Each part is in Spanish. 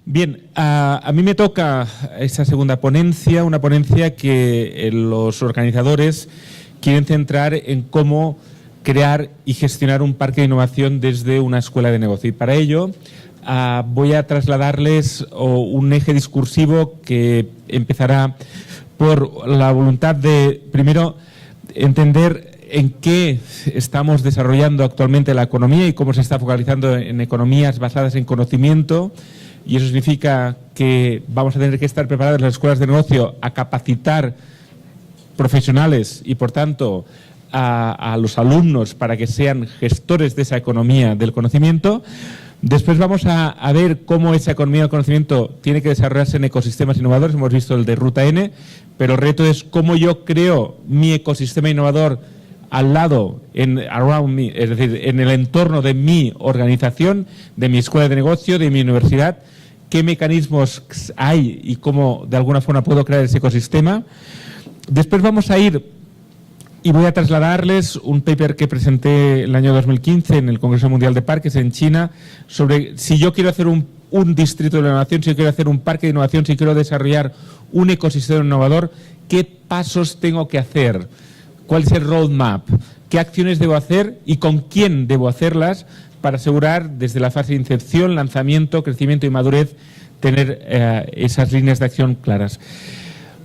Bien, a mí me toca esa segunda ponencia, una ponencia que los organizadores quieren centrar en cómo crear y gestionar un parque de innovación desde una escuela de negocio. Y para ello voy a trasladarles un eje discursivo que empezará por la voluntad de, primero, entender en qué estamos desarrollando actualmente la economía y cómo se está focalizando en economías basadas en conocimiento. Y eso significa que vamos a tener que estar preparados en las escuelas de negocio a capacitar profesionales y, por tanto, a los alumnos para que sean gestores de esa economía del conocimiento. Después vamos a ver cómo esa economía del conocimiento tiene que desarrollarse en ecosistemas innovadores. Hemos visto el de Ruta N, pero el reto es cómo yo creo mi ecosistema innovador al lado, around me, es decir, en el entorno de mi organización, de mi escuela de negocio, de mi universidad, qué mecanismos hay y cómo de alguna forma puedo crear ese ecosistema. Después vamos a ir y voy a trasladarles un paper que presenté el año 2015 en el Congreso Mundial de Parques en China sobre si yo quiero hacer un distrito de la innovación, si yo quiero hacer un parque de innovación, si quiero desarrollar un ecosistema innovador, qué pasos tengo que hacer, cuál es el roadmap, qué acciones debo hacer y con quién debo hacerlas para asegurar desde la fase de incepción, lanzamiento, crecimiento y madurez tener esas líneas de acción claras.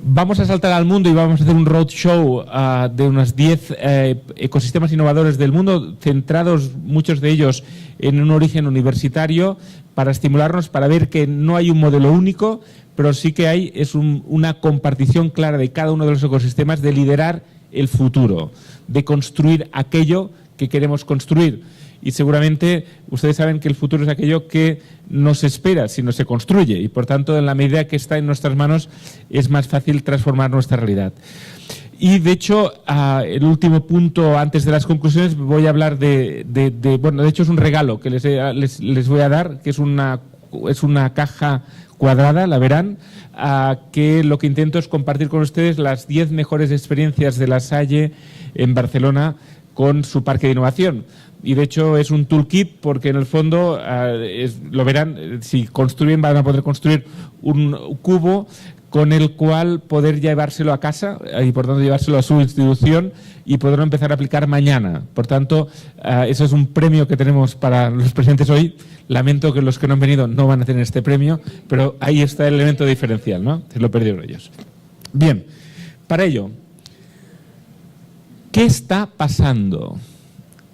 Vamos a saltar al mundo y vamos a hacer un roadshow de unos 10 ecosistemas innovadores del mundo, centrados muchos de ellos en un origen universitario, para estimularnos, para ver que no hay un modelo único, pero sí que hay una compartición clara de cada uno de los ecosistemas, de liderar el futuro, de construir aquello que queremos construir. Y seguramente ustedes saben que el futuro es aquello que no se espera, sino se construye. Y por tanto, en la medida que está en nuestras manos, es más fácil transformar nuestra realidad. Y de hecho, el último punto antes de las conclusiones, voy a hablar bueno, de hecho es un regalo que les voy a dar, que es una caja cuadrada, la verán, que lo que intento es compartir con ustedes las 10 mejores experiencias de La Salle en Barcelona con su parque de innovación. Y de hecho es un toolkit porque en el fondo, lo verán, si construyen van a poder construir un cubo con el cual poder llevárselo a casa y por tanto llevárselo a su institución y poderlo empezar a aplicar mañana. Por tanto, eso es un premio que tenemos para los presentes hoy. Lamento que los que no han venido no van a tener este premio, pero ahí está el elemento diferencial, ¿no? Se lo perdieron ellos. Bien, para ello, ¿qué está pasando?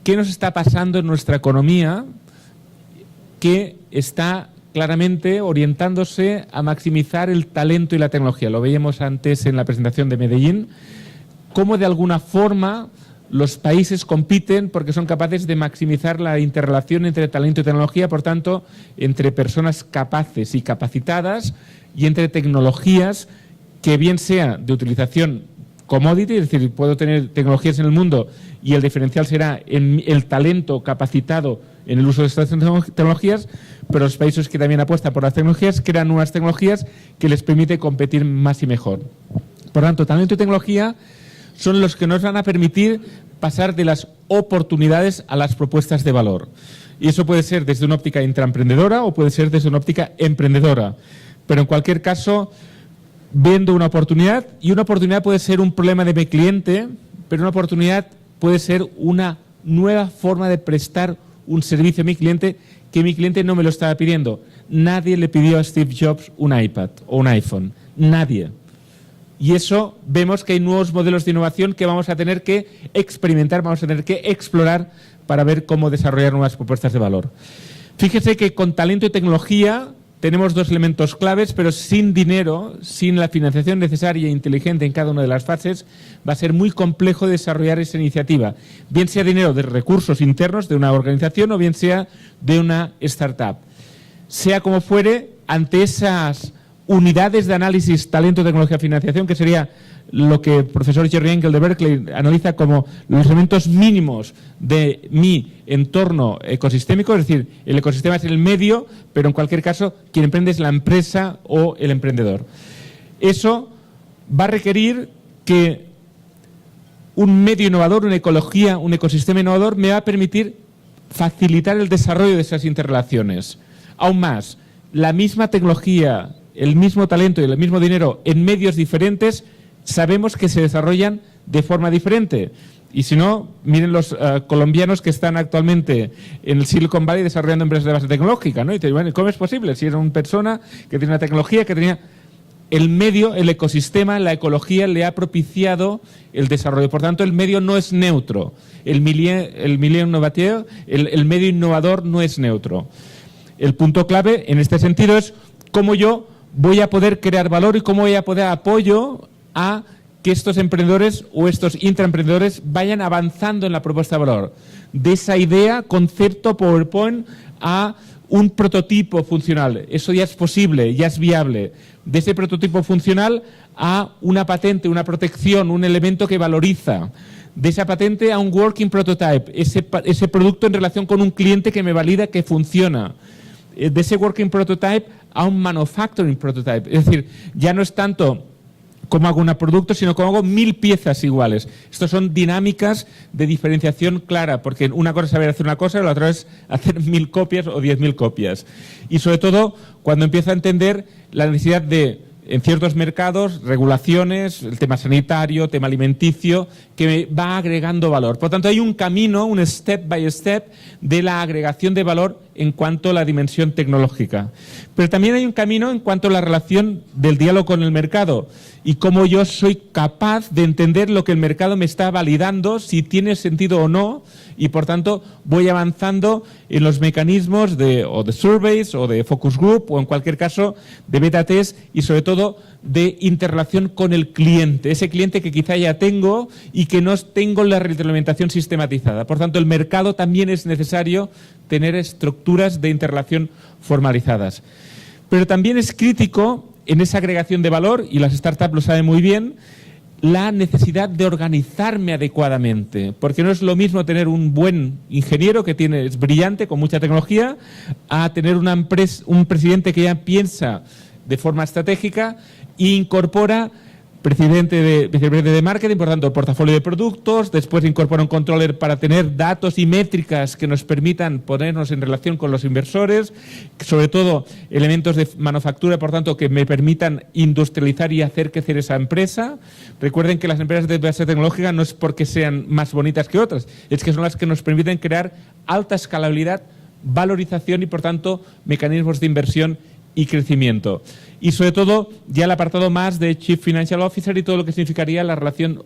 ¿Qué nos está pasando en nuestra economía que está claramente orientándose a maximizar el talento y la tecnología? Lo veíamos antes en la presentación de Medellín, cómo de alguna forma los países compiten porque son capaces de maximizar la interrelación entre talento y tecnología, por tanto, entre personas capaces y capacitadas y entre tecnologías que bien sea de utilización commodity, es decir, puedo tener tecnologías en el mundo y el diferencial será en el talento capacitado en el uso de estas tecnologías, pero los países que también apuestan por las tecnologías crean nuevas tecnologías que les permite competir más y mejor. Por tanto, talento y tecnología son los que nos van a permitir pasar de las oportunidades a las propuestas de valor. Y eso puede ser desde una óptica intraemprendedora o puede ser desde una óptica emprendedora. Pero en cualquier caso, viendo una oportunidad, y una oportunidad puede ser un problema de mi cliente, pero una oportunidad puede ser una nueva forma de prestar un servicio a mi cliente que mi cliente no me lo estaba pidiendo. Nadie le pidió a Steve Jobs un iPad o un iPhone. Nadie. Y eso vemos que hay nuevos modelos de innovación que vamos a tener que experimentar, vamos a tener que explorar para ver cómo desarrollar nuevas propuestas de valor. Fíjese que con talento y tecnología tenemos dos elementos claves, pero sin dinero, sin la financiación necesaria e inteligente en cada una de las fases, va a ser muy complejo desarrollar esa iniciativa. Bien sea dinero de recursos internos de una organización o bien sea de una startup. Sea como fuere, ante esas unidades de análisis, talento, tecnología, financiación, que sería lo que el profesor Jerry Engel de Berkeley analiza como los elementos mínimos de mi entorno ecosistémico, es decir, el ecosistema es el medio, pero en cualquier caso quien emprende es la empresa o el emprendedor. Eso va a requerir que un medio innovador, una ecología, un ecosistema innovador me va a permitir facilitar el desarrollo de esas interrelaciones. Aún más, la misma tecnología, el mismo talento y el mismo dinero en medios diferentes, sabemos que se desarrollan de forma diferente. Y si no, miren los colombianos que están actualmente en el Silicon Valley desarrollando empresas de base tecnológica, ¿no? Y te digo, bueno, ¿cómo es posible? Si era una persona que tiene una tecnología, que tenía el medio, el ecosistema, la ecología le ha propiciado el desarrollo. Por tanto, el medio no es neutro. El medio innovador no es neutro. El punto clave en este sentido es cómo yo voy a poder crear valor y cómo voy a poder apoyo a que estos emprendedores o estos intraemprendedores vayan avanzando en la propuesta de valor. De esa idea, concepto, PowerPoint, a un prototipo funcional. Eso ya es posible, ya es viable. De ese prototipo funcional a una patente, una protección, un elemento que valoriza. De esa patente a un working prototype, ese producto en relación con un cliente que me valida que funciona. De ese working prototype a un manufacturing prototype. Es decir, ya no es tanto cómo hago un producto, sino cómo hago 1000 piezas iguales. Estas son dinámicas de diferenciación clara, porque una cosa es saber hacer una cosa y la otra es hacer 1000 copias o 10.000 copias. Y sobre todo, cuando empiezo a entender la necesidad de, en ciertos mercados, regulaciones, el tema sanitario, tema alimenticio, que va agregando valor. Por tanto, hay un camino, un step by step, de la agregación de valor en cuanto a la dimensión tecnológica. Pero también hay un camino en cuanto a la relación del diálogo con el mercado y cómo yo soy capaz de entender lo que el mercado me está validando, si tiene sentido o no, y por tanto voy avanzando en los mecanismos de surveys o de focus group o en cualquier caso de beta test y sobre todo de interrelación con el cliente, ese cliente que quizá ya tengo y que no tengo la retroalimentación sistematizada. Por tanto, el mercado también es necesario tener estructuras de interrelación formalizadas. Pero también es crítico en esa agregación de valor, y las startups lo saben muy bien, la necesidad de organizarme adecuadamente, porque no es lo mismo tener un buen ingeniero que es brillante, con mucha tecnología, a tener un presidente que ya piensa de forma estratégica e incorpora vicepresidente de marketing, por tanto, el portafolio de productos, después incorpora un controller para tener datos y métricas que nos permitan ponernos en relación con los inversores, sobre todo elementos de manufactura, por tanto, que me permitan industrializar y hacer crecer esa empresa. Recuerden que las empresas de base tecnológica no es porque sean más bonitas que otras, es que son las que nos permiten crear alta escalabilidad, valorización y, por tanto, mecanismos de inversión y crecimiento. Y sobre todo, ya el apartado más de Chief Financial Officer y todo lo que significaría la relación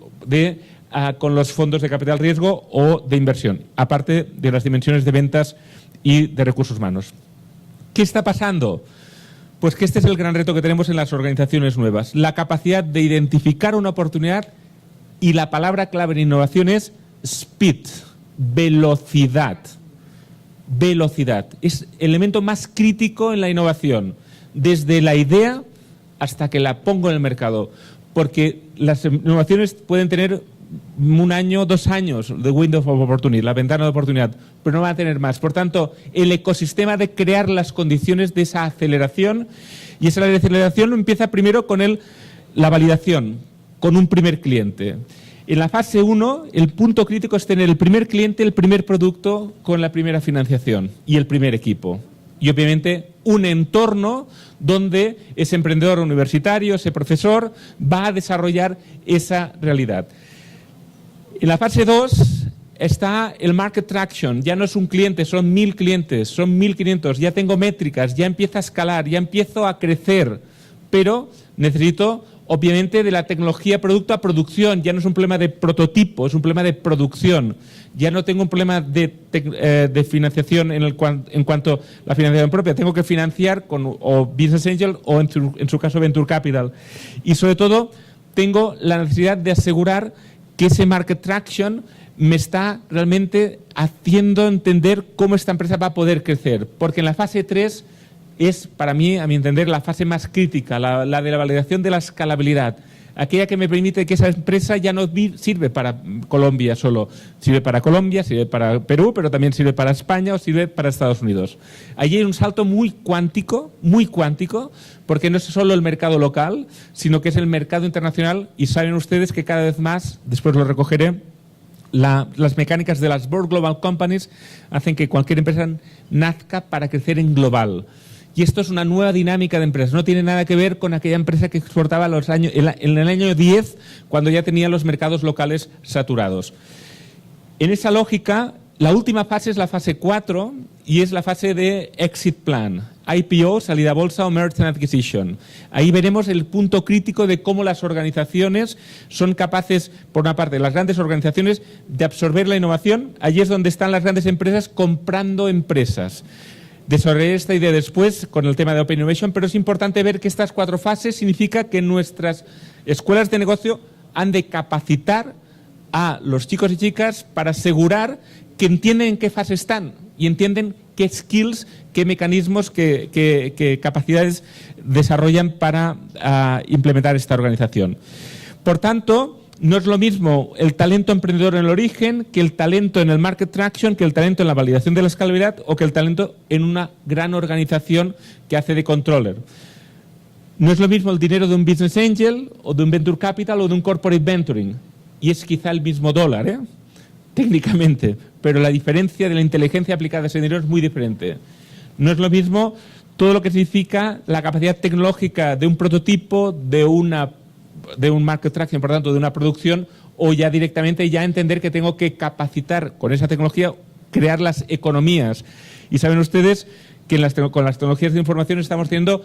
con los fondos de capital riesgo o de inversión, aparte de las dimensiones de ventas y de recursos humanos. ¿Qué está pasando? Pues que este es el gran reto que tenemos en las organizaciones nuevas, la capacidad de identificar una oportunidad, y la palabra clave en innovación es speed, velocidad. Velocidad. Es el elemento más crítico en la innovación, desde la idea hasta que la pongo en el mercado. Porque las innovaciones pueden tener 1 año, 2 años de window of opportunity, la ventana de oportunidad, pero no van a tener más. Por tanto, el ecosistema de crear las condiciones de esa aceleración, y esa aceleración empieza primero con la validación, con un primer cliente. En la fase 1, el punto crítico es tener el primer cliente, el primer producto con la primera financiación y el primer equipo. Y obviamente un entorno donde ese emprendedor universitario, ese profesor, va a desarrollar esa realidad. En la fase 2 está el market traction. Ya no es un cliente, son 1000 clientes, son 1500. Ya tengo métricas, ya empieza a escalar, ya empiezo a crecer. Pero necesito, obviamente, de la tecnología producto a producción. Ya no es un problema de prototipo, es un problema de producción. Ya no tengo un problema de financiación en cuanto a la financiación propia. Tengo que financiar con o Business Angel o, en su caso, Venture Capital. Y, sobre todo, tengo la necesidad de asegurar que ese market traction me está realmente haciendo entender cómo esta empresa va a poder crecer. Porque en la fase 3 es, para mí, a mi entender, la fase más crítica, la de la validación de la escalabilidad. Aquella que me permite que esa empresa ya no sirve para Colombia solo. Sirve para Colombia, sirve para Perú, pero también sirve para España o sirve para Estados Unidos. Allí hay un salto muy cuántico, porque no es solo el mercado local, sino que es el mercado internacional, y saben ustedes que cada vez más, después lo recogeré, las mecánicas de las Board Global Companies hacen que cualquier empresa nazca para crecer en global. Y esto es una nueva dinámica de empresas. No tiene nada que ver con aquella empresa que exportaba en el año 10, cuando ya tenía los mercados locales saturados. En esa lógica, la última fase es la fase 4 y es la fase de exit plan. IPO, salida a bolsa o merger and acquisition. Ahí veremos el punto crítico de cómo las organizaciones son capaces, por una parte, las grandes organizaciones, de absorber la innovación. Allí es donde están las grandes empresas comprando empresas. Desarrollaré esta idea después con el tema de Open Innovation, pero es importante ver que estas 4 fases significa que nuestras escuelas de negocio han de capacitar a los chicos y chicas para asegurar que entienden en qué fase están y entienden qué skills, qué mecanismos, qué capacidades desarrollan para implementar esta organización. Por tanto, no es lo mismo el talento emprendedor en el origen que el talento en el market traction, que el talento en la validación de la escalabilidad o que el talento en una gran organización que hace de controller. No es lo mismo el dinero de un business angel o de un venture capital o de un corporate venturing. Y es quizá el mismo dólar, técnicamente, pero la diferencia de la inteligencia aplicada a ese dinero es muy diferente. No es lo mismo todo lo que significa la capacidad tecnológica de un prototipo, de un market traction, por tanto, de una producción, o ya directamente ya entender que tengo que capacitar con esa tecnología, crear las economías. Y saben ustedes que con las tecnologías de información estamos teniendo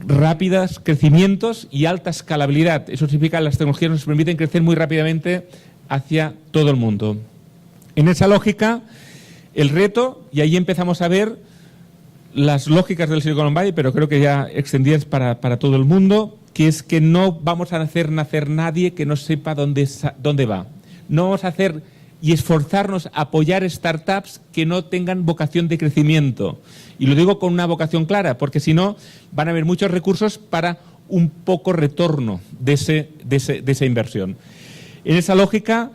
rápidos crecimientos y alta escalabilidad. Eso significa que las tecnologías nos permiten crecer muy rápidamente hacia todo el mundo. En esa lógica, el reto, y ahí empezamos a ver las lógicas del Silicon Valley, pero creo que ya extendidas para todo el mundo, que es que no vamos a hacer nacer nadie que no sepa dónde va. No vamos a hacer y esforzarnos a apoyar startups que no tengan vocación de crecimiento. Y lo digo con una vocación clara, porque si no van a haber muchos recursos para un poco retorno de esa inversión. En esa lógica,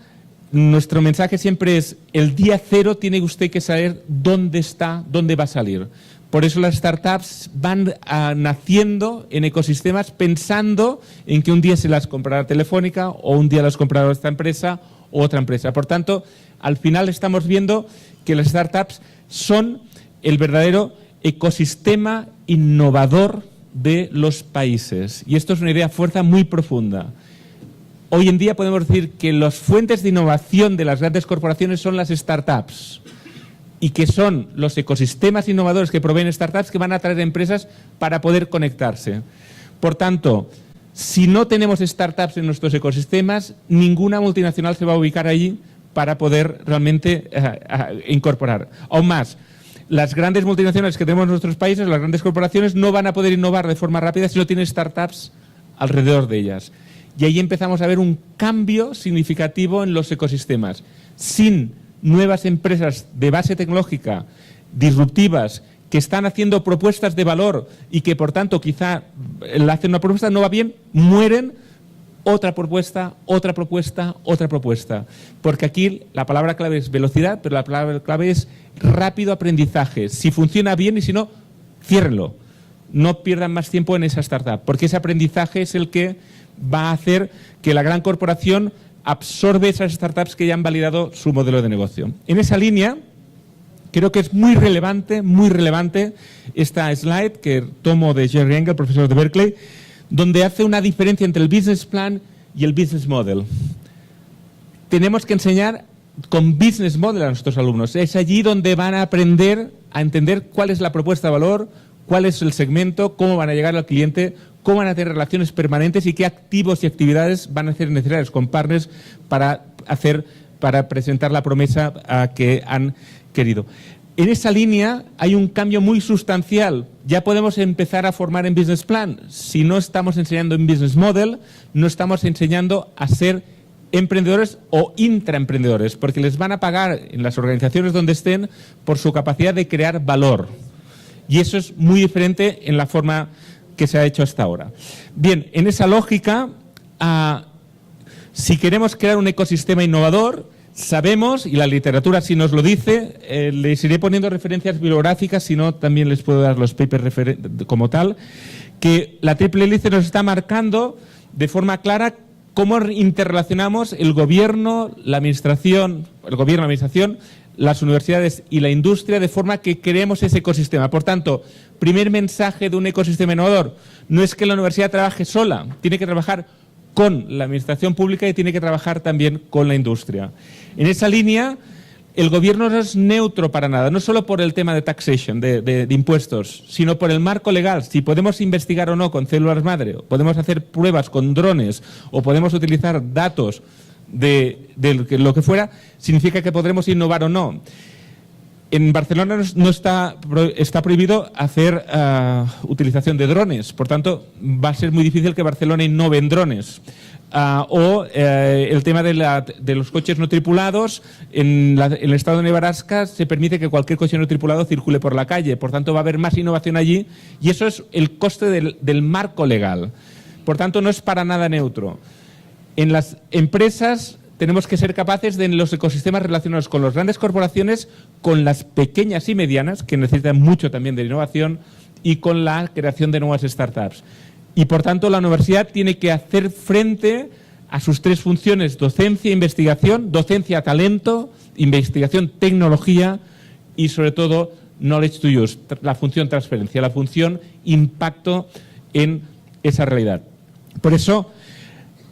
nuestro mensaje siempre es: el día cero tiene usted que saber dónde está, dónde va a salir. Por eso las startups van naciendo en ecosistemas pensando en que un día se las comprará Telefónica o un día las comprará esta empresa o otra empresa. Por tanto, al final estamos viendo que las startups son el verdadero ecosistema innovador de los países. Y esto es una idea fuerza muy profunda. Hoy en día podemos decir que las fuentes de innovación de las grandes corporaciones son las startups y que son los ecosistemas innovadores que proveen startups que van a atraer empresas para poder conectarse. Por tanto, si no tenemos startups en nuestros ecosistemas, ninguna multinacional se va a ubicar allí para poder realmente incorporar. Aún más, las grandes multinacionales que tenemos en nuestros países, las grandes corporaciones, no van a poder innovar de forma rápida si no tienen startups alrededor de ellas. Y ahí empezamos a ver un cambio significativo en los ecosistemas. Sin nuevas empresas de base tecnológica disruptivas que están haciendo propuestas de valor y que, por tanto, quizá hacen una propuesta, no va bien, mueren, otra propuesta, otra propuesta, otra propuesta. Porque aquí la palabra clave es velocidad, pero la palabra clave es rápido aprendizaje. Si funciona bien y si no, ciérrenlo. No pierdan más tiempo en esa startup, porque ese aprendizaje es el que va a hacer que la gran corporación absorbe esas startups que ya han validado su modelo de negocio. En esa línea, creo que es muy relevante esta slide que tomo de Jerry Engel, profesor de Berkeley, donde hace una diferencia entre el business plan y el business model. Tenemos que enseñar con business model a nuestros alumnos. Es allí donde van a aprender a entender cuál es la propuesta de valor, cuál es el segmento, cómo van a llegar al cliente, cómo van a tener relaciones permanentes y qué activos y actividades van a ser necesarios con partners para presentar la promesa que han querido. En esa línea hay un cambio muy sustancial. Ya podemos empezar a formar en business plan. Si no estamos enseñando en business model, no estamos enseñando a ser emprendedores o intraemprendedores, porque les van a pagar en las organizaciones donde estén por su capacidad de crear valor. Y eso es muy diferente en la forma que se ha hecho hasta ahora. Bien, en esa lógica, si queremos crear un ecosistema innovador, sabemos, y la literatura sí nos lo dice, les iré poniendo referencias bibliográficas, si no también les puedo dar los papers como tal, que la triple hélice nos está marcando de forma clara cómo interrelacionamos el gobierno, la administración, las universidades y la industria, de forma que creemos ese ecosistema. Por tanto, primer mensaje de un ecosistema innovador, no es que la universidad trabaje sola, tiene que trabajar con la administración pública y tiene que trabajar también con la industria. En esa línea, el gobierno no es neutro para nada, no solo por el tema de taxation, de impuestos, sino por el marco legal. Si podemos investigar o no con células madre, podemos hacer pruebas con drones o podemos utilizar datos de lo que fuera, significa que podremos innovar o no. En Barcelona no está prohibido hacer utilización de drones, por tanto va a ser muy difícil que Barcelona innove en drones. El tema de los coches no tripulados, en el estado de Nebraska se permite que cualquier coche no tripulado circule por la calle, por tanto va a haber más innovación allí y eso es el coste del marco legal. Por tanto no es para nada neutro. En las empresas tenemos que ser capaces de, en los ecosistemas relacionados con las grandes corporaciones, con las pequeñas y medianas, que necesitan mucho también de innovación, y con la creación de nuevas startups. Y, por tanto, la universidad tiene que hacer frente a sus tres funciones: docencia, investigación, docencia, talento, investigación, tecnología y, sobre todo, knowledge to use, la función transferencia, la función impacto en esa realidad. Por eso,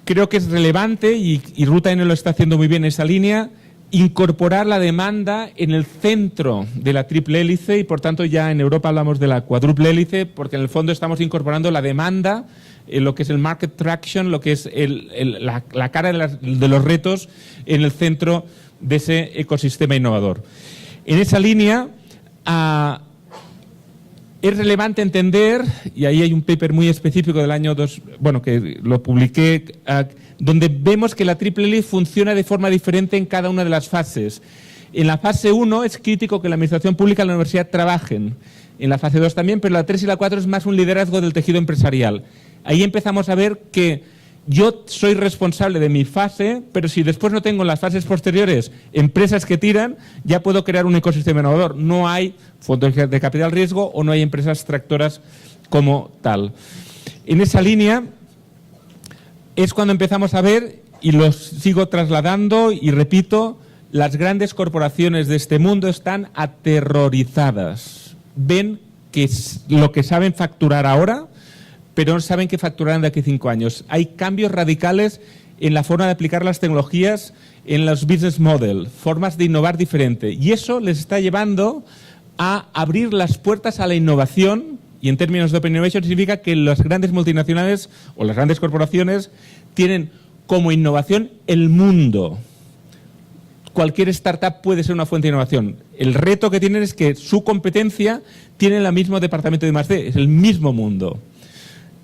creo que es relevante, y Ruta N lo está haciendo muy bien en esa línea, incorporar la demanda en el centro de la triple hélice y, por tanto, ya en Europa hablamos de la cuádruple hélice, porque en el fondo estamos incorporando la demanda en lo que es el market traction, lo que es la cara de los retos en el centro de ese ecosistema innovador. En esa línea, es relevante entender, y ahí hay un paper muy específico del año que lo publiqué, donde vemos que la triple hélice funciona de forma diferente en cada una de las fases. En la fase 1 es crítico que la administración pública y la universidad trabajen. En la fase 2 también, pero la 3 y la 4 es más un liderazgo del tejido empresarial. Ahí empezamos a ver que yo soy responsable de mi fase, pero si después no tengo en las fases posteriores empresas que tiran, ya puedo crear un ecosistema innovador. No hay fondos de capital riesgo o no hay empresas tractoras como tal. En esa línea es cuando empezamos a ver, y los sigo trasladando y repito, las grandes corporaciones de este mundo están aterrorizadas. Ven que es lo que saben facturar ahora, pero no saben qué facturarán de aquí a 5 años. Hay cambios radicales en la forma de aplicar las tecnologías, en los business model, formas de innovar diferente. Y eso les está llevando a abrir las puertas a la innovación, y en términos de Open Innovation significa que las grandes multinacionales o las grandes corporaciones tienen como innovación el mundo. Cualquier startup puede ser una fuente de innovación. El reto que tienen es que su competencia tiene el mismo departamento de I+D, es el mismo mundo.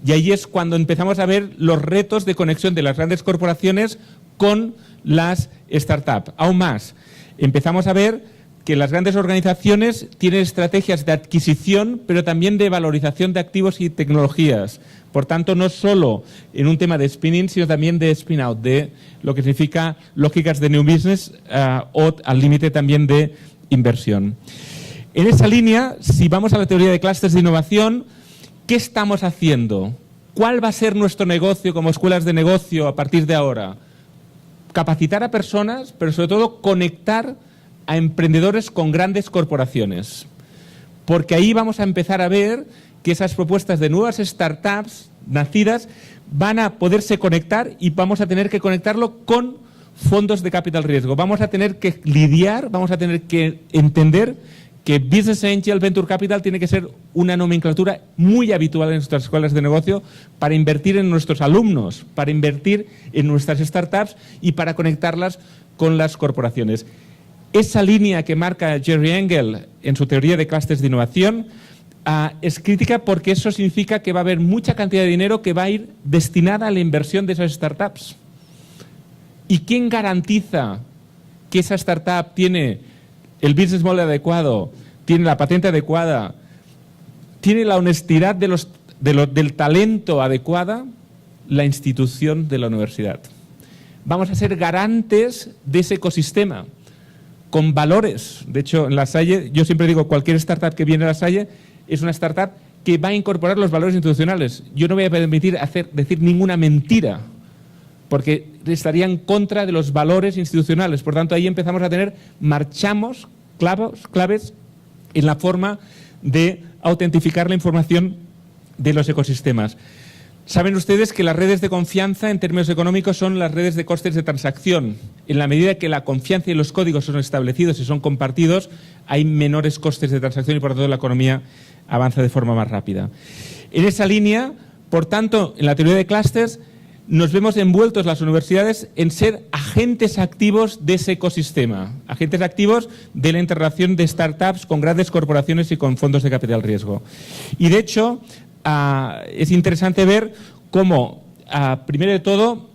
Y ahí es cuando empezamos a ver los retos de conexión de las grandes corporaciones con las startups. Aún más, empezamos a ver que las grandes organizaciones tienen estrategias de adquisición, pero también de valorización de activos y tecnologías. Por tanto, no solo en un tema de spin-in, sino también de spin-out, de lo que significa lógicas de new business o al límite también de inversión. En esa línea, si vamos a la teoría de clústeres de innovación, ¿qué estamos haciendo? ¿Cuál va a ser nuestro negocio como escuelas de negocio a partir de ahora? Capacitar a personas, pero sobre todo conectar a emprendedores con grandes corporaciones. Porque ahí vamos a empezar a ver que esas propuestas de nuevas startups nacidas van a poderse conectar y vamos a tener que conectarlo con fondos de capital riesgo. Vamos a tener que lidiar, vamos a tener que entender que Business Angel, Venture Capital tiene que ser una nomenclatura muy habitual en nuestras escuelas de negocio para invertir en nuestros alumnos, para invertir en nuestras startups y para conectarlas con las corporaciones. Esa línea que marca Jerry Engel en su teoría de clústeres de innovación es crítica porque eso significa que va a haber mucha cantidad de dinero que va a ir destinada a la inversión de esas startups. ¿Y quién garantiza que esa startup tiene el business model adecuado, tiene la patente adecuada, tiene la honestidad del talento adecuada? La institución de la universidad. Vamos a ser garantes de ese ecosistema con valores. De hecho, en La Salle, yo siempre digo, cualquier startup que viene a La Salle es una startup que va a incorporar los valores institucionales. Yo no voy a permitir decir ninguna mentira. porque estaría en contra de los valores institucionales. Por tanto, ahí empezamos a tener, marchamos claves en la forma de autentificar la información de los ecosistemas. Saben ustedes que las redes de confianza en términos económicos son las redes de costes de transacción. En la medida que la confianza y los códigos son establecidos y son compartidos, hay menores costes de transacción y por lo tanto la economía avanza de forma más rápida. En esa línea, por tanto, en la teoría de clústeres, nos vemos envueltos las universidades en ser agentes activos de ese ecosistema, agentes activos de la interrelación de startups con grandes corporaciones y con fondos de capital riesgo. Y de hecho, es interesante ver cómo, primero de todo,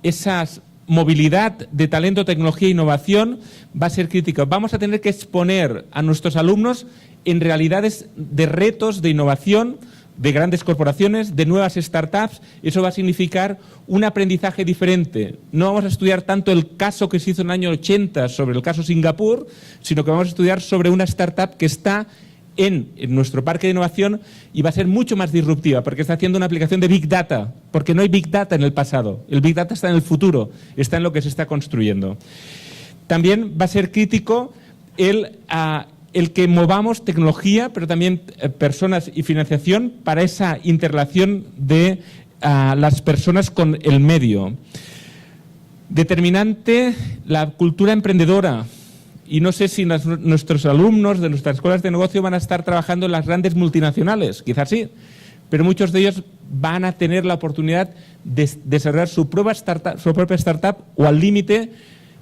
esa movilidad de talento, tecnología e innovación va a ser crítica. Vamos a tener que exponer a nuestros alumnos en realidades de retos de innovación, de grandes corporaciones, de nuevas startups. Eso va a significar un aprendizaje diferente. No vamos a estudiar tanto el caso que se hizo en el año 80 sobre el caso Singapur, sino que vamos a estudiar sobre una startup que está en nuestro parque de innovación y va a ser mucho más disruptiva porque está haciendo una aplicación de Big Data, porque no hay Big Data en el pasado. El Big Data está en el futuro, está en lo que se está construyendo. También va a ser crítico el que movamos tecnología, pero también personas y financiación para esa interrelación de las personas con el medio. Determinante la cultura emprendedora. Y no sé si nuestros alumnos de nuestras escuelas de negocio van a estar trabajando en las grandes multinacionales, quizás sí, pero muchos de ellos van a tener la oportunidad de desarrollar su propia startup o al límite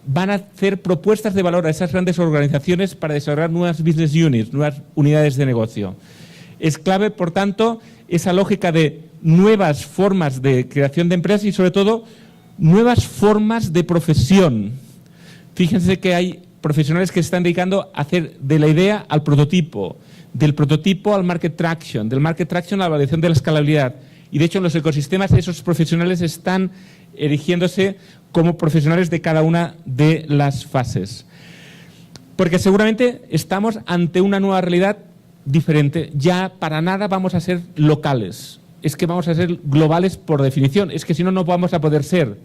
van a hacer propuestas de valor a esas grandes organizaciones para desarrollar nuevas business units, nuevas unidades de negocio. Es clave, por tanto, esa lógica de nuevas formas de creación de empresas y, sobre todo, nuevas formas de profesión. Fíjense que hay profesionales que se están dedicando a hacer de la idea al prototipo, del prototipo al market traction, del market traction a la validación de la escalabilidad. Y de hecho en los ecosistemas esos profesionales están erigiéndose como profesionales de cada una de las fases. Porque seguramente estamos ante una nueva realidad diferente. Ya para nada vamos a ser locales. Es que vamos a ser globales por definición. Es que si no, no vamos a poder ser.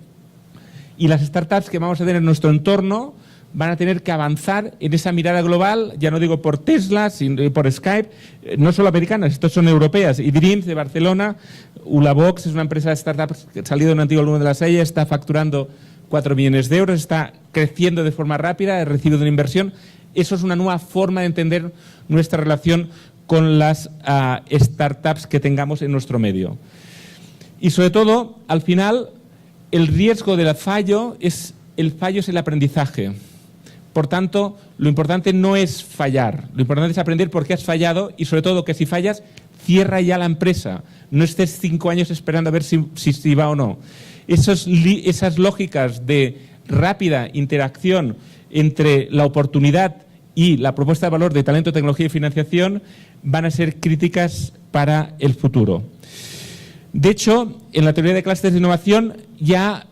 Y las startups que vamos a tener en nuestro entorno van a tener que avanzar en esa mirada global, ya no digo por Tesla, sino por Skype, no solo americanas, estas son europeas. Y Dreams de Barcelona, Ulabox es una empresa de startups que ha salido de un antiguo alumno de la SEIA, está facturando 4 millones de euros, está creciendo de forma rápida, ha recibido una inversión. Eso es una nueva forma de entender nuestra relación con las startups que tengamos en nuestro medio. Y sobre todo, al final, el riesgo del fallo es el aprendizaje. Por tanto, lo importante no es fallar, lo importante es aprender por qué has fallado y sobre todo que si fallas, cierra ya la empresa. No estés 5 años esperando a ver si va o no. Esas lógicas de rápida interacción entre la oportunidad y la propuesta de valor de talento, tecnología y financiación van a ser críticas para el futuro. De hecho, en la teoría de clústeres de innovación ya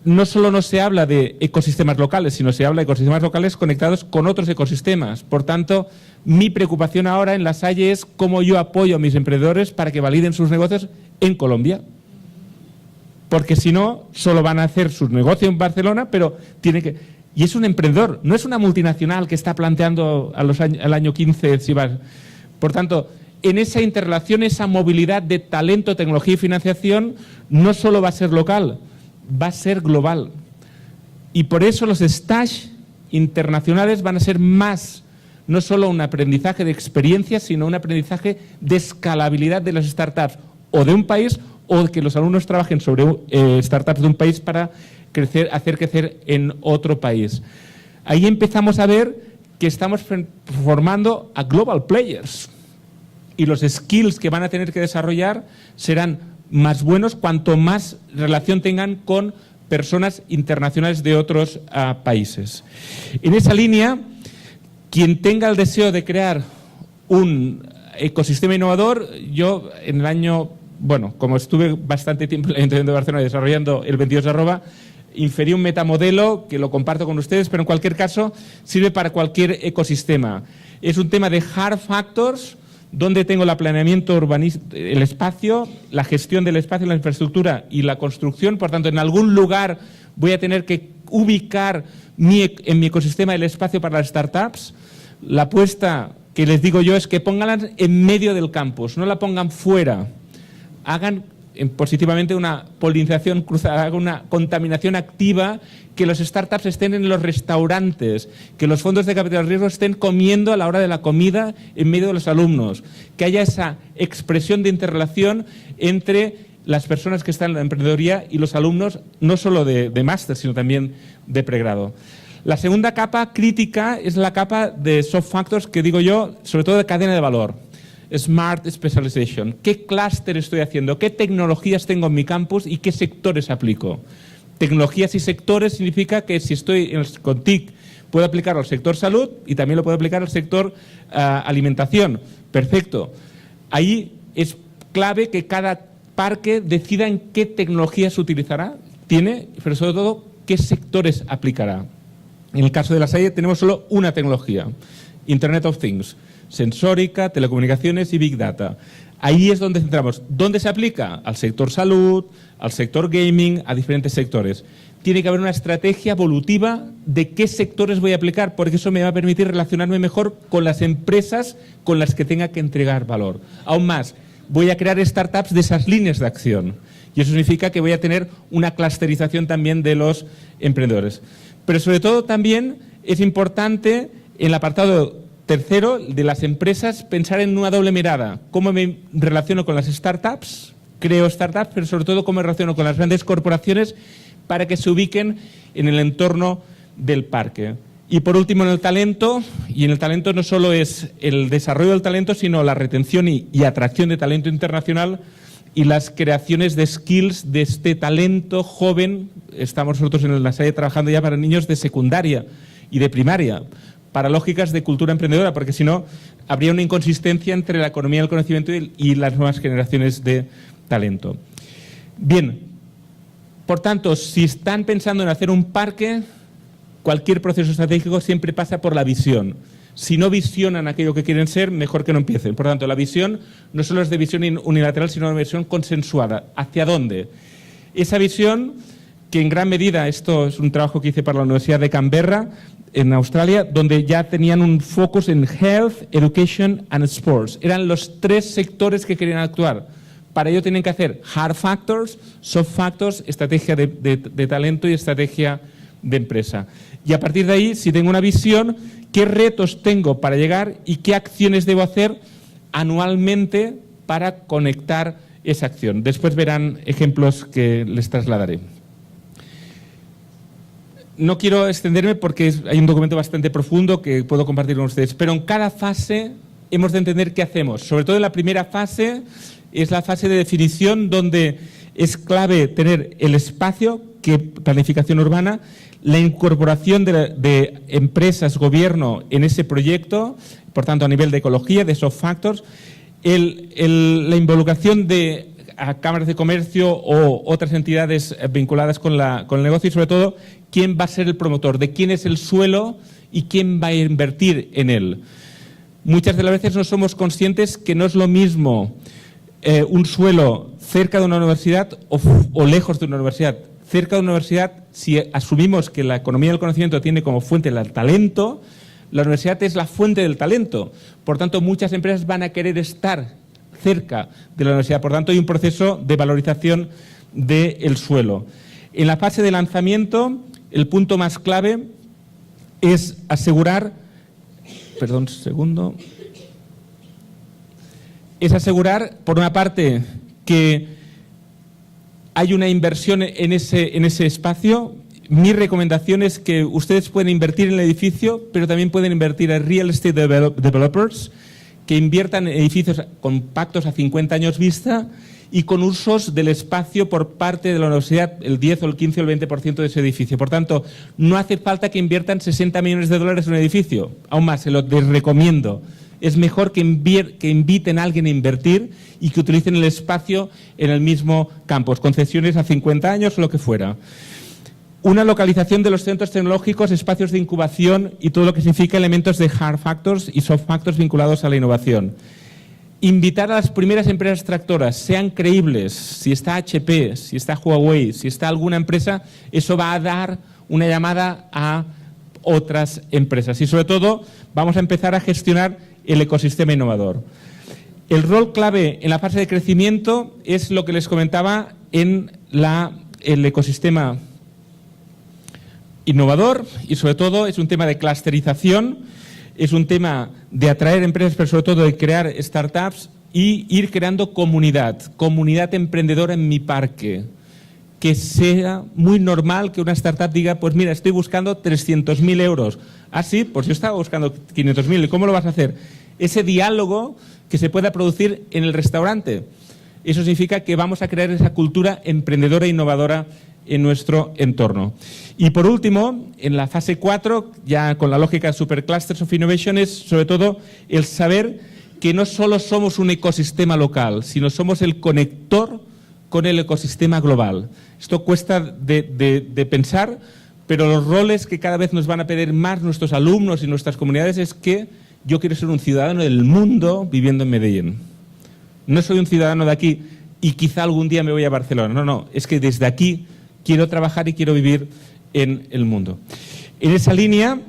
no solo no se habla de ecosistemas locales, sino se habla de ecosistemas locales conectados con otros ecosistemas. Por tanto, mi preocupación ahora en La Salle es cómo yo apoyo a mis emprendedores para que validen sus negocios en Colombia. Porque si no, solo van a hacer sus negocios en Barcelona, pero tiene que... Y es un emprendedor, no es una multinacional que está planteando al año 15 si va... Por tanto, en esa interrelación, esa movilidad de talento, tecnología y financiación, no solo va a ser local, va a ser global. Y por eso los stage internacionales van a ser más, no solo un aprendizaje de experiencias, sino un aprendizaje de escalabilidad de las startups o de un país o que los alumnos trabajen sobre startups de un país para hacer crecer en otro país. Ahí empezamos a ver que estamos formando a global players y los skills que van a tener que desarrollar serán más buenos cuanto más relación tengan con personas internacionales de otros países. En esa línea, quien tenga el deseo de crear un ecosistema innovador, yo en el año, bueno, como estuve bastante tiempo en el Ayuntamiento de Barcelona desarrollando el 22@, inferí un metamodelo que lo comparto con ustedes, pero en cualquier caso sirve para cualquier ecosistema. Es un tema de hard factors, donde tengo el planeamiento urbanístico, el espacio, la gestión del espacio, la infraestructura y la construcción. Por tanto, en algún lugar voy a tener que ubicar en mi ecosistema el espacio para las startups. La apuesta que les digo yo es que pónganlas en medio del campus, no la pongan fuera. Hagan positivamente una polinización cruzada, hagan una contaminación activa, que los startups estén en los restaurantes, que los fondos de capital riesgo estén comiendo a la hora de la comida en medio de los alumnos, que haya esa expresión de interrelación entre las personas que están en la emprendedoría y los alumnos, no solo de máster, sino también de pregrado. La segunda capa crítica es la capa de soft factors, que digo yo, sobre todo de cadena de valor. Smart Specialization. ¿Qué clúster estoy haciendo? ¿Qué tecnologías tengo en mi campus y qué sectores aplico? Tecnologías y sectores significa que si estoy con TIC puedo aplicarlo al sector salud y también lo puedo aplicar al sector alimentación. Perfecto. Ahí es clave que cada parque decida en qué tecnologías utilizará, pero sobre todo qué sectores aplicará. En el caso de La Salle tenemos solo una tecnología, Internet of Things, sensórica, telecomunicaciones y Big Data. Ahí es donde centramos. ¿Dónde se aplica? Al sector salud, al sector gaming, a diferentes sectores. Tiene que haber una estrategia evolutiva de qué sectores voy a aplicar, porque eso me va a permitir relacionarme mejor con las empresas con las que tenga que entregar valor. Aún más, voy a crear startups de esas líneas de acción. Y eso significa que voy a tener una clusterización también de los emprendedores. Pero sobre todo también es importante en el apartado tercero, de las empresas, pensar en una doble mirada. ¿Cómo me relaciono con las startups? Creo startups, pero sobre todo cómo me relaciono con las grandes corporaciones para que se ubiquen en el entorno del parque. Y por último, en el talento. Y en el talento no solo es el desarrollo del talento, sino la retención y atracción de talento internacional y las creaciones de skills de este talento joven. Estamos nosotros en La Salle trabajando ya para niños de secundaria y de primaria, para lógicas de cultura emprendedora, porque si no, habría una inconsistencia entre la economía del conocimiento y las nuevas generaciones de talento. Bien, por tanto, si están pensando en hacer un parque, cualquier proceso estratégico siempre pasa por la visión. Si no visionan aquello que quieren ser, mejor que no empiecen. Por tanto, la visión no solo es de visión unilateral, sino una visión consensuada. ¿Hacia dónde? Esa visión, que en gran medida, esto es un trabajo que hice para la Universidad de Canberra, en Australia, donde ya tenían un focus en Health, Education and Sports. Eran los tres sectores que querían actuar. Para ello tienen que hacer hard factors, soft factors, estrategia de talento y estrategia de empresa. Y a partir de ahí, si tengo una visión, qué retos tengo para llegar y qué acciones debo hacer anualmente para conectar esa acción. Después verán ejemplos que les trasladaré. No quiero extenderme porque hay un documento bastante profundo que puedo compartir con ustedes, pero en cada fase hemos de entender qué hacemos. Sobre todo en la primera fase es la fase de definición, donde es clave tener el espacio, que planificación urbana, la incorporación de empresas, gobierno en ese proyecto, por tanto a nivel de ecología, de soft factors, la involucración de a cámaras de comercio o otras entidades vinculadas con el negocio, y sobre todo quién va a ser el promotor, de quién es el suelo y quién va a invertir en él. Muchas de las veces no somos conscientes que no es lo mismo un suelo cerca de una universidad o lejos de una universidad. Cerca de una universidad, si asumimos que la economía del conocimiento tiene como fuente el talento, la universidad es la fuente del talento. Por tanto, muchas empresas van a querer estar cerca de la universidad. Por tanto, hay un proceso de valorización del suelo. En la fase de lanzamiento, el punto más clave es asegurar, por una parte, que hay una inversión en ese espacio. Mi recomendación es que ustedes pueden invertir en el edificio, pero también pueden invertir en real estate developers, que inviertan en edificios con pactos a 50 años vista y con usos del espacio por parte de la universidad, el 10 o el 15 o el 20% de ese edificio. Por tanto, no hace falta que inviertan 60 millones de dólares en un edificio. Aún más, se lo recomiendo. Es mejor que inviten a alguien a invertir y que utilicen el espacio en el mismo campus, concesiones a 50 años o lo que fuera. Una localización de los centros tecnológicos, espacios de incubación y todo lo que significa elementos de hard factors y soft factors vinculados a la innovación. invitar a las primeras empresas tractoras, sean creíbles. Si está HP, si está Huawei, si está alguna empresa, eso va a dar una llamada a otras empresas. Y sobre todo vamos a empezar a gestionar el ecosistema innovador. El rol clave en la fase de crecimiento es lo que les comentaba en el ecosistema innovador, y sobre todo es un tema de clusterización, es un tema de atraer empresas, pero sobre todo de crear startups y ir creando comunidad emprendedora en mi parque. Que sea muy normal que una startup diga, pues mira, estoy buscando 300.000 euros. Ah, sí, pues yo estaba buscando 500.000. ¿Y cómo lo vas a hacer? Ese diálogo que se pueda producir en el restaurante. Eso significa que vamos a crear esa cultura emprendedora e innovadora en nuestro entorno. Y por último, en la fase 4, ya con la lógica de Superclusters of Innovation, es sobre todo el saber que no solo somos un ecosistema local, sino somos el conector con el ecosistema global. Esto cuesta de pensar, pero los roles que cada vez nos van a pedir más nuestros alumnos y nuestras comunidades es que yo quiero ser un ciudadano del mundo viviendo en Medellín. No soy un ciudadano de aquí y quizá algún día me voy a Barcelona. No, no, es que desde aquí quiero trabajar y quiero vivir en el mundo. En esa línea,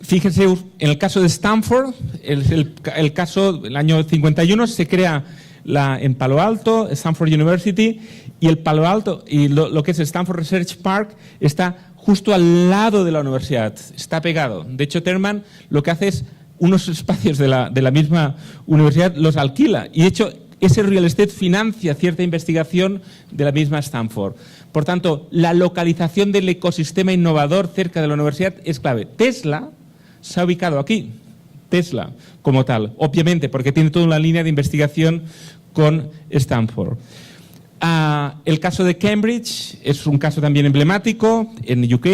fíjense, en el caso de Stanford, el caso del año 51 se crea en Palo Alto, Stanford University, y el Palo Alto y lo que es el Stanford Research Park está justo al lado de la universidad, está pegado. De hecho, Terman lo que hace es unos espacios de la misma universidad los alquila, y de hecho ese real estate financia cierta investigación de la misma Stanford. Por tanto, la localización del ecosistema innovador cerca de la universidad es clave. Tesla se ha ubicado aquí, Tesla como tal, obviamente, porque tiene toda una línea de investigación con Stanford. El caso de Cambridge es un caso también emblemático en UK.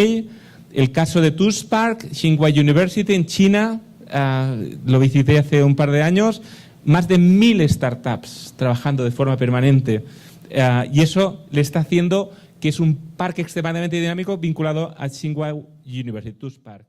El caso de Tuss Park, Tsinghua University en China, lo visité hace un par de años, más de 1.000 startups trabajando de forma permanente, y eso le está haciendo que es un parque extremadamente dinámico vinculado a Tsinghua University, Tuss Park.